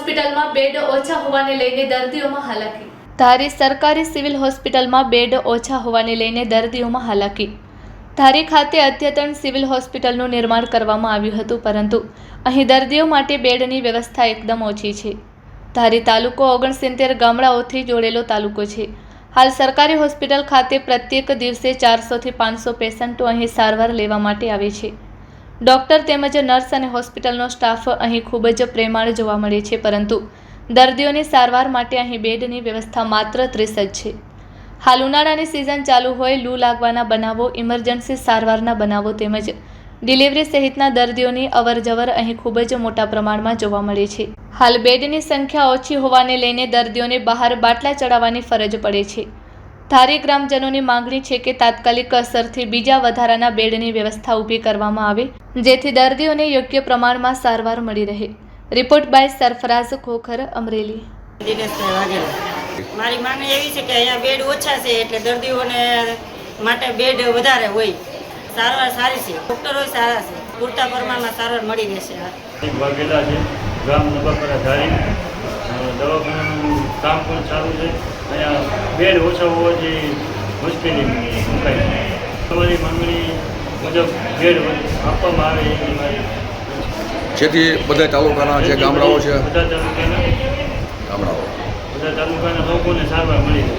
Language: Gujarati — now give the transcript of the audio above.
હોસ્પિટલમાં બેડ ઓછા હોવાને લઈને દર્દીઓમાં હાલાકી। ધારી સરકારી સિવિલ હોસ્પિટલમાં બેડ ઓછા હોવાને લઈને દર્દીઓમાં હાલાકી। ધારી ખાતે અદ્યતન સિવિલ હોસ્પિટલનું નિર્માણ કરવામાં આવ્યું હતું, પરંતુ અહીં દર્દીઓ માટે બેડની વ્યવસ્થા એકદમ ઓછી છે। ધારી તાલુકો 69 ગામડાઓથી જોડેલો તાલુકો છે। હાલ સરકારી હોસ્પિટલ ખાતે પ્રત્યેક દિવસે 400 થી 500 પેશન્ટો અહીં સારવાર લેવા માટે આવે છે। ડૉક્ટર તેમજ નર્સ અને હોસ્પિટલનો સ્ટાફ અહીં ખૂબ જ પ્રેમાળ જોવા મળે છે, પરંતુ દર્દીઓની સારવાર માટે અહીં બેડની વ્યવસ્થા માત્ર 30 જ છે। હાલ ઉનાળાની સિઝન ચાલુ હોય, લૂ લાગવાના બનાવો, ઇમરજન્સી સારવારના બનાવો તેમજ ડિલિવરી સહિતના દર્દીઓની અવરજવર અહીં ખૂબ જ મોટા પ્રમાણમાં જોવા મળે છે। હાલ બેડની સંખ્યા ઓછી હોવાને લઈને દર્દીઓને બહાર બાટલા ચડાવવાની ફરજ પડે છે। ધારી ગ્રામજનોની માંગણી છે કે તાત્કાલિક અસરથી બીજા વધારાના બેડની વ્યવસ્થા ઊભી કરવામાં આવે, જેથી દર્દીઓને યોગ્ય પ્રમાણમાં સારવાર મળી રહે। Report by Sarfaraz Khokhar, Amreli. દિનેશભાઈ વાઘેલા। મારી માંગણી એવી છે કે અહીંયા બેડ ઓછા છે, એટલે દર્દીઓને માટે બેડ વધારે હોય, સારવાર સારી છે, ડૉક્ટરો સારા છે, પૂરતા પ્રમાણમાં સારવાર મળી રહેશે। વાઘેલા છે, ગામ નવાપરા ધારી, દવાખાનાનું કામ પણ સારું છે। અહીંયા બેડ ઓછા હોવાથી મુશ્કેલી મુકાય છે। તમારી માંગણી મુજબ બેડ આપવામાં આવે એની મારી, જેથી બધા તાલુકાના જે ગામડાઓ છે બધા તાલુકાના લોકોને સારવાર મળી રહે।